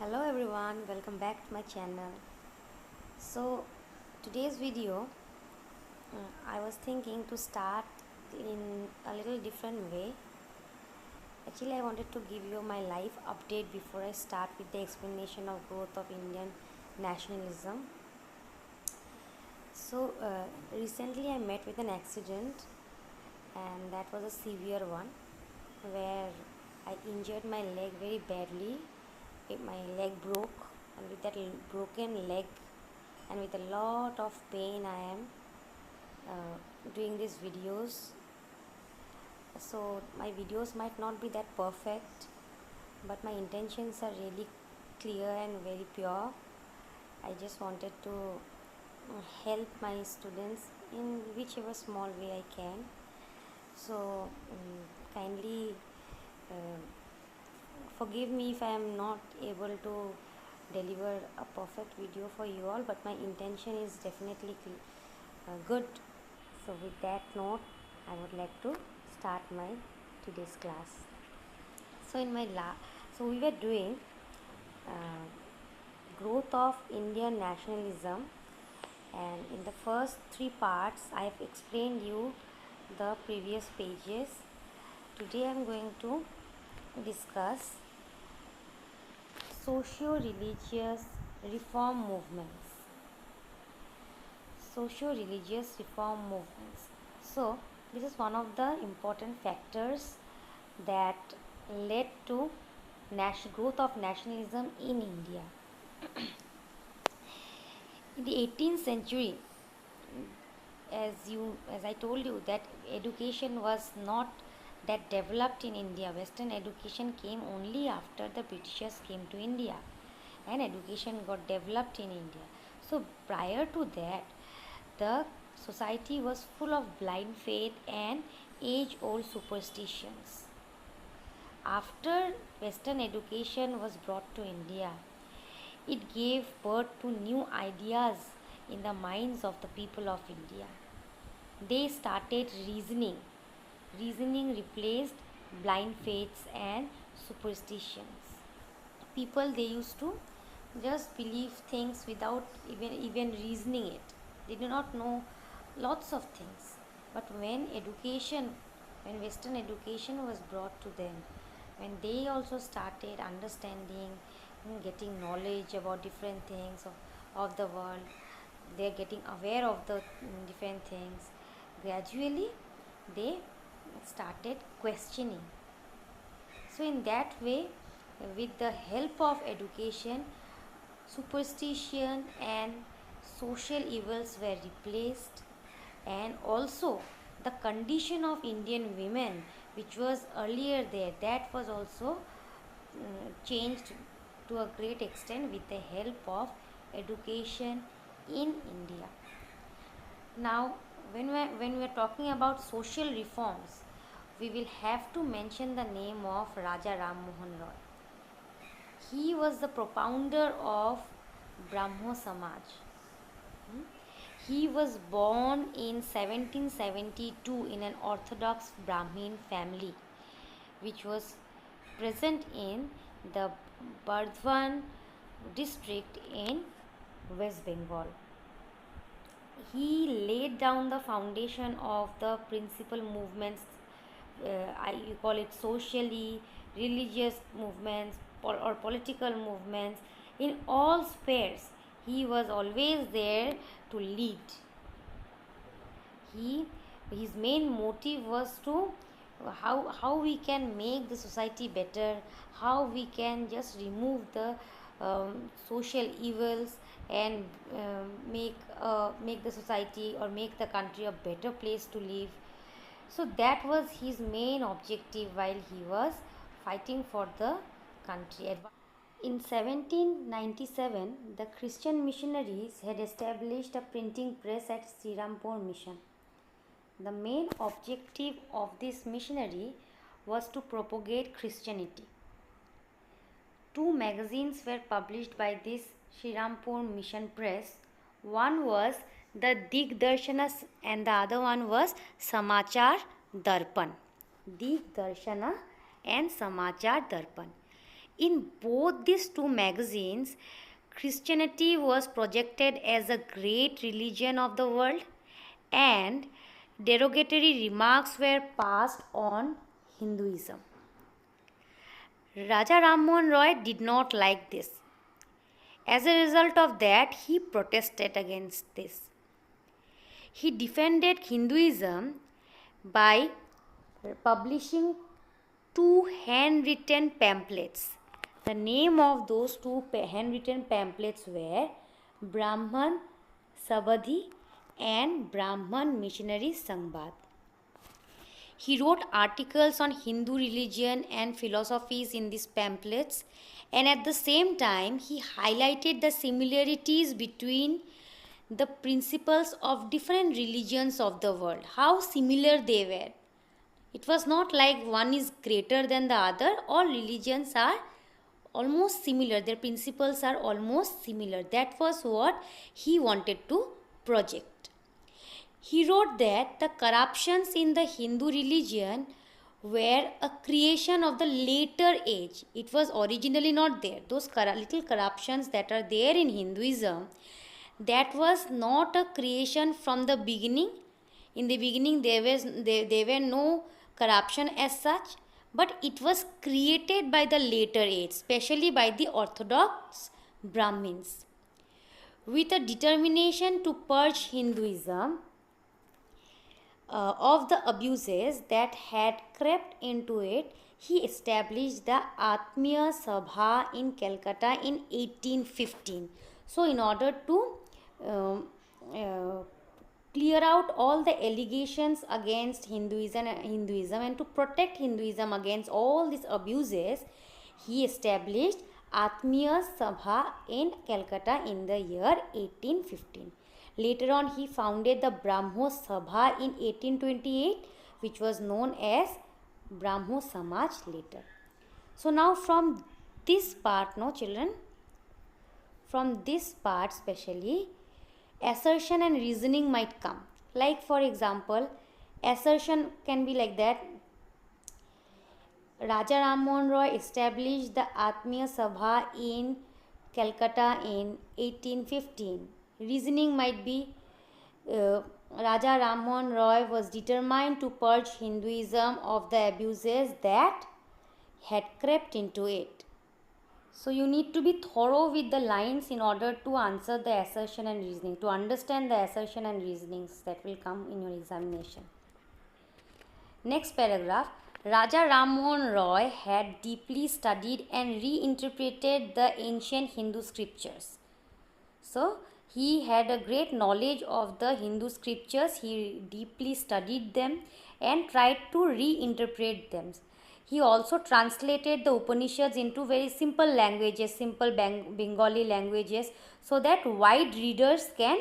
Hello everyone, welcome back to my channel. So today's video, I was thinking to start in a little different way. Actually, I wanted to give you my life update before I start with the explanation of growth of Indian nationalism. So recently I met with an accident, and that was a severe one where I injured my leg very badly. My leg broke, and with that broken leg and with a lot of pain I am doing these videos. So my videos might not be that perfect, but my intentions are really clear and very pure. I just wanted to help my students in whichever small way I can. So kindly forgive me if I am not able to deliver a perfect video for you all, but my intention is definitely good. So with that note, I would like to start my today's class. So in my so we were doing uh, growth of Indian nationalism, and in the first three parts I have explained you the previous pages. Today I am going to discuss socio-religious reform movements. Socio-religious reform movements. So this is one of the important factors that led to growth of nationalism in India. In the 18th century, as I told you, that education was not that developed in India. Western education came only after the Britishers came to India, and education got developed in India. So prior to that, the society was full of blind faith and age-old superstitions. After Western education was brought to India, it gave birth to new ideas in the minds of the people of India. They started reasoning. Reasoning replaced blind faiths and superstitions. People, they used to just believe things without even reasoning it. They do not know lots of things. But when Western education was brought to them, when they also started understanding, getting knowledge about different things of the world, they are getting aware of the different things. Gradually they started questioning. So in that way, with the help of education, superstition and social evils were replaced, and also the condition of Indian women, which was earlier there, that was also changed to a great extent with the help of education in India. Now, when we are talking about social reforms, we will have to mention the name of Raja Ram Mohan Roy. He was the propounder of Brahmo Samaj. He was born in 1772 in an Orthodox Brahmin family, which was present in the Bardhaman district in West Bengal. He laid down the foundation of the principal movements. You call it socially, religious movements, or political movements. In all spheres, he was always there to lead. His main motive was to how we can make the society better, how we can just remove the social evils and make the society or make the country a better place to live. So that was his main objective while he was fighting for the country. In 1797, the Christian missionaries had established a printing press at Srirampur Mission. The main objective of this missionary was to propagate Christianity. Two magazines were published by this Srirampur Mission Press. One was the Digdarshana and the other one was Samachar Darpan. Digdarshana and Samachar Darpan. In both these two magazines, Christianity was projected as a great religion of the world, and derogatory remarks were passed on Hinduism. Raja Ram Mohan Roy did not like this. As a result of that, he protested against this. He defended Hinduism by publishing two handwritten pamphlets. The name of those two handwritten pamphlets were Brahman Sabadhi and Brahman Missionary Sangbad. He wrote articles on Hindu religion and philosophies in these pamphlets, and at the same time he highlighted the similarities between the principles of different religions of the world, how similar they were. It was not like one is greater than the other. All religions are almost similar. Their principles are almost similar. That was what he wanted to project. He wrote that the corruptions in the Hindu religion were a creation of the later age. It was originally not there. Those little corruptions that are there in Hinduism, that was not a creation from the beginning. In the beginning there were no corruption as such, but it was created by the later age, especially by the orthodox Brahmins. With a determination to purge Hinduism of the abuses that had crept into it, he established the Atmiya Sabha in Calcutta in 1815. So in order to clear out all the allegations against Hinduism and to protect Hinduism against all these abuses, he established Atmiya Sabha in Calcutta in the year 1815. Later on, he founded the Brahmo Sabha in 1828, which was known as Brahmo Samaj later. So now from this part, children, from this part specially, assertion and reasoning might come. Like for example, assertion can be like that. Raja Ram Mohan Roy established the Atmiya Sabha in Calcutta in 1815. Reasoning might be Raja Ram Mohan Roy was determined to purge Hinduism of the abuses that had crept into it. So you need to be thorough with the lines in order to answer the assertion and reasoning, to understand the assertion and reasonings that will come in your examination. Next paragraph. Raja Ram Mohan Roy had deeply studied and reinterpreted the ancient Hindu scriptures. So he had a great knowledge of the Hindu scriptures. He deeply studied them and tried to reinterpret them. He also translated the Upanishads into very simple languages, simple Bengali languages, so that wide readers can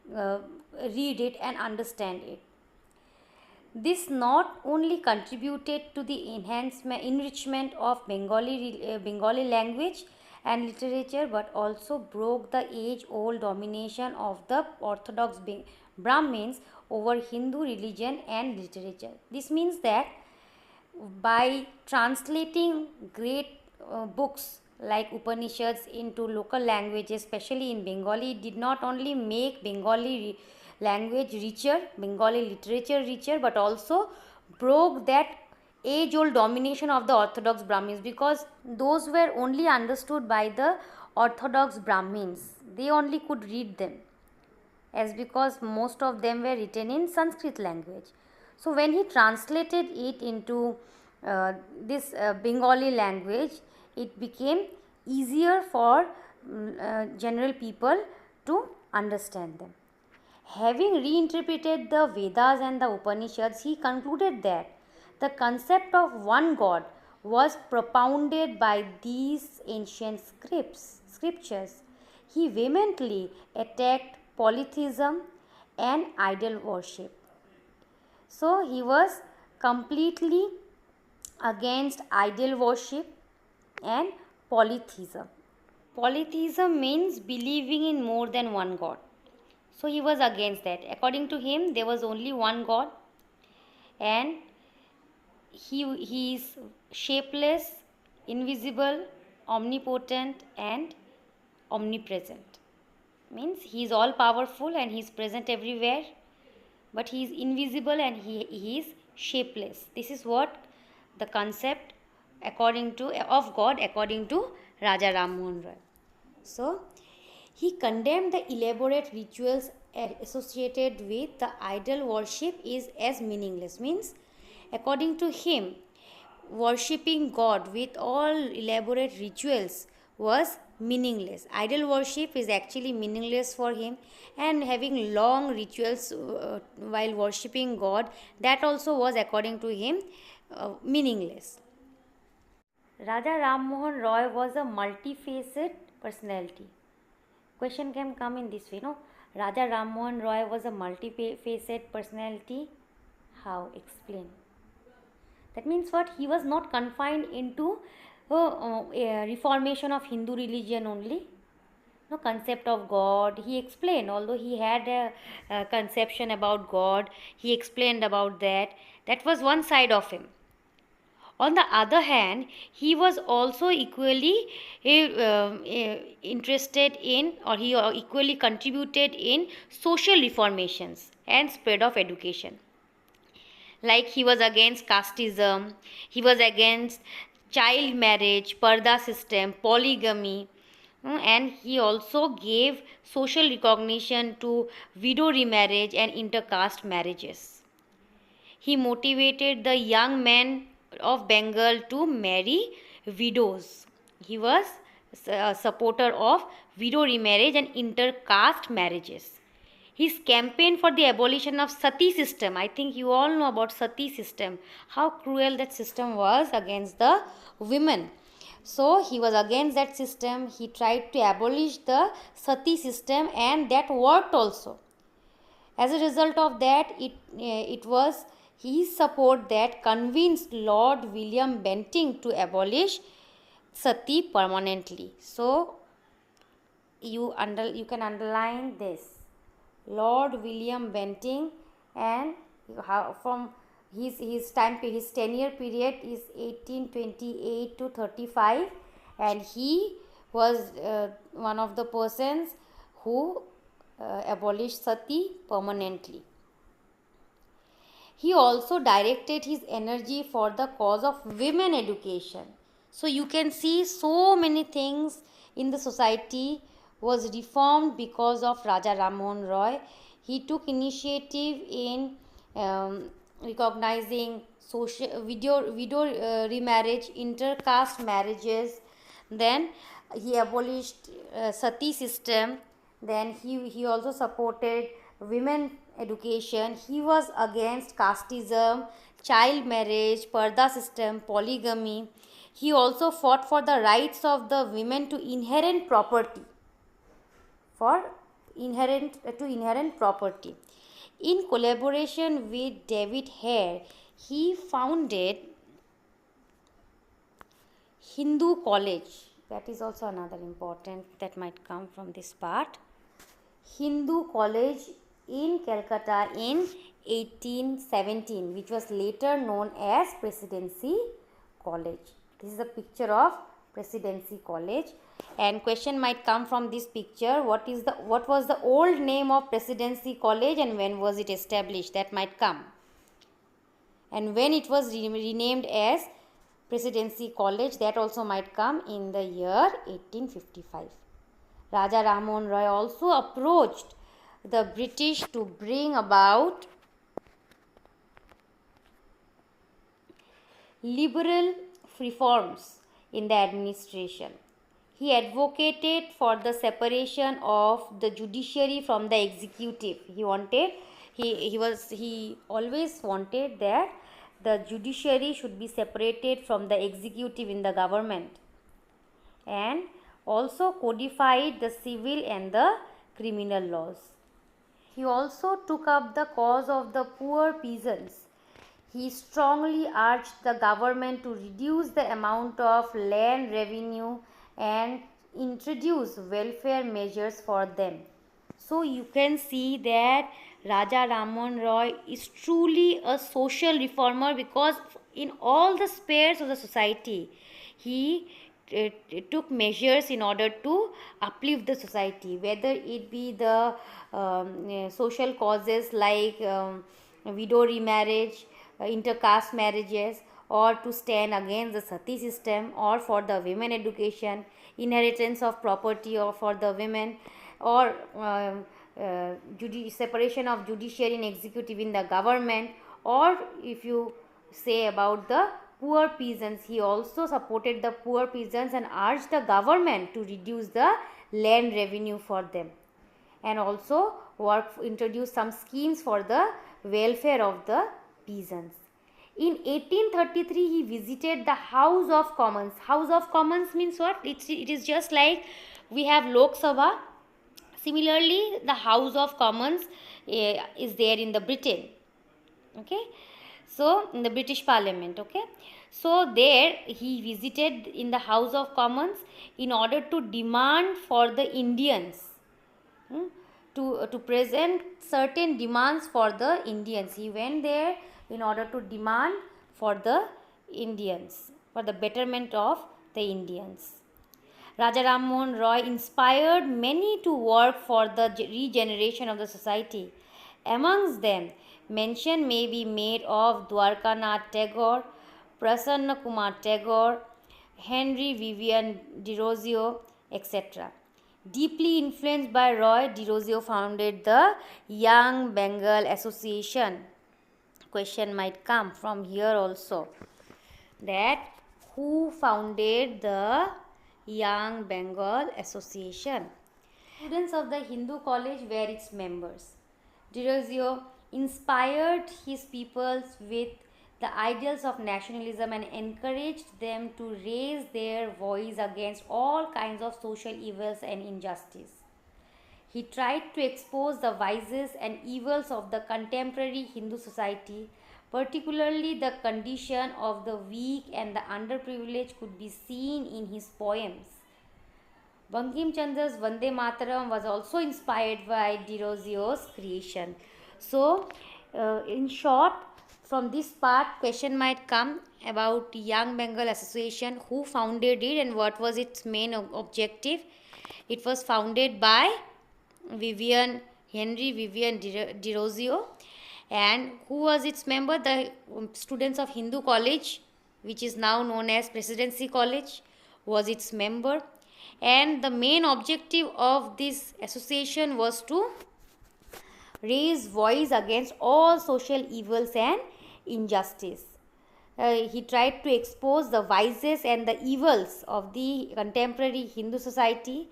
read it and understand it. This not only contributed to the enrichment of Bengali language and literature, but also broke the age-old domination of the orthodox Brahmins over Hindu religion and literature. This means that by translating great books like Upanishads into local languages, especially in Bengali, it did not only make Bengali language richer, Bengali literature richer, but also broke that age-old domination of the orthodox Brahmins, because those were only understood by the orthodox Brahmins. They only could read them, as because most of them were written in Sanskrit language. So when he translated it into this Bengali language, it became easier for general people to understand them. Having reinterpreted the Vedas and the Upanishads, he concluded that the concept of one God was propounded by these ancient scriptures. He vehemently attacked polytheism and idol worship. So he was completely against idol worship and polytheism. Polytheism means believing in more than one God. So he was against that. According to him, there was only one God, and he is shapeless, invisible, omnipotent and omnipresent. Means he is all powerful and he is present everywhere, but he is invisible and he is shapeless. This is what the concept according to of God according to Raja Ram Mohan Roy. So he condemned the elaborate rituals associated with the idol worship is as meaningless. Means according to him, worshipping God with all elaborate rituals was meaningless. Idol worship is actually meaningless for him, and having long rituals while worshipping God, that also was according to him meaningless. Raja Ram Mohan Roy was a multifaceted personality. Question can come in this way, no? Raja Ram Mohan Roy was a multifaceted personality. How? Explain. That means what? He was not confined into reformation of Hindu religion only. No concept of God. He explained, although he had a conception about God, he explained about that. That was one side of him. On the other hand, he was also equally interested in, or he equally contributed in social reformations and spread of education. Like he was against casteism, he was against child marriage, parda system, polygamy, and he also gave social recognition to widow remarriage and intercaste marriages. He motivated the young men of Bengal to marry widows. He was a supporter of widow remarriage and intercaste marriages. His campaign for the abolition of sati system, I think you all know about sati system, how cruel that system was against the women. So he was against that system. He tried to abolish the sati system, and that worked also. As a result of that, it was his support that convinced Lord William Bentinck to abolish sati permanently. So you can underline this. Lord William Bentinck, and from his tenure period is 1828 to 35, and he was one of the persons who abolished sati permanently. He also directed his energy for the cause of women education. So you can see so many things in the society was reformed because of Raja Ram Mohan Roy. He took initiative in recognizing widow remarriage, intercaste marriages. Then he abolished sati system. Then he also supported women education. He was against casteism, child marriage, parda system, polygamy. He also fought for the rights of the women to inherent property. In collaboration with David Hare, he founded Hindu College. That is also another important that might come from this part. Hindu College in Calcutta in 1817, which was later known as Presidency College. This is a picture of Presidency College, and question might come from this picture. What was the old name of Presidency College and when was it established? That might come. And when it was renamed as Presidency College, that also might come in the year 1855. Raja Ram Mohan Roy also approached the British to bring about liberal reforms in the administration. He advocated for the separation of the judiciary from the executive. He always wanted that the judiciary should be separated from the executive in the government, and also codified the civil and the criminal laws. He also took up the cause of the poor peasants. He strongly urged the government to reduce the amount of land revenue and introduce welfare measures for them. So you can see that Raja Ram Mohan Roy is truly a social reformer, because in all the spheres of the society he took measures in order to uplift the society, whether it be the social causes like widow remarriage, intercaste marriages, or to stand against the sati system, or for the women education, inheritance of property or for the women, or separation of judiciary and executive in the government, or if you say about the poor peasants, he also supported the poor peasants and urged the government to reduce the land revenue for them, and also introduce some schemes for the welfare of the peasants. In 1833, he visited the House of Commons. House of Commons means what? It is just like we have Lok Sabha. Similarly, the House of Commons is there in the Britain. Okay, so in the British Parliament. Okay, so there he visited in the House of Commons in order to demand for the Indians, to present certain demands for the Indians. He went there in order to demand for the Indians, for the betterment of the Indians. Raja Ram Mohan Roy inspired many to work for the regeneration of the society. Amongst them, mention may be made of Dwarkanath Tagore, Prasanna Kumar Tagore, Henry Vivian Dirozio, etc. Deeply influenced by Roy, Dirozio founded the Young Bengal Association. Question might come from here also, that who founded the Young Bengal Association? Students of the Hindu College were its members. Dirozio inspired his peoples with the ideals of nationalism and encouraged them to raise their voice against all kinds of social evils and injustice. He tried to expose the vices and evils of the contemporary Hindu society, particularly the condition of the weak and the underprivileged could be seen in his poems. Bankim Chandra's Vande Mataram was also inspired by Dirozio's creation. So, in short, from this part, question might come about Young Bengal Association, who founded it and what was its main objective. It was founded by Henry Vivian Dirozio. And who was its member? The students of Hindu College, which is now known as Presidency College, was its member. And the main objective of this association was to raise voice against all social evils and injustice. He tried to expose the vices and the evils of the contemporary Hindu society,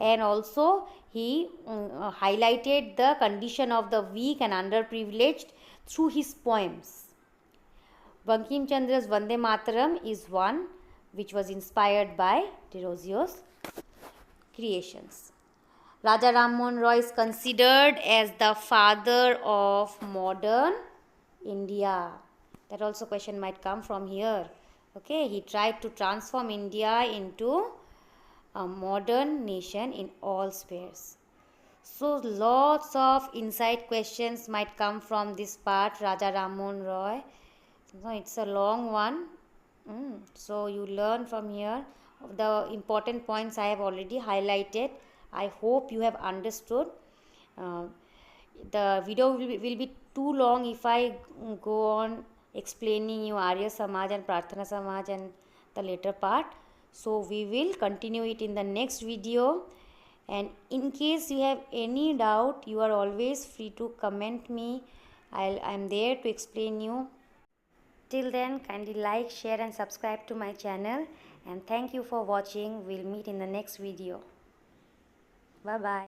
and also he highlighted the condition of the weak and underprivileged through his poems. Bankim Chandra's Vande Mataram is one which was inspired by Dirozio's creations. Raja Ram Mohan Roy is considered as the father of modern India. That also question might come from here. Okay, he tried to transform India into a modern nation in all spheres. So lots of inside questions might come from this part, Raja Ram Mohan Roy. So it's a long one. So you learn from here. The important points I have already highlighted. I hope you have understood. The video will be too long if I go on explaining you Arya Samaj and Prarthana Samaj and the later part. So we will continue it in the next video. And in case you have any doubt, you are always free to comment me. I am there to explain you. Till then, kindly like, share and subscribe to my channel. And thank you for watching. We'll meet in the next video. Bye-bye.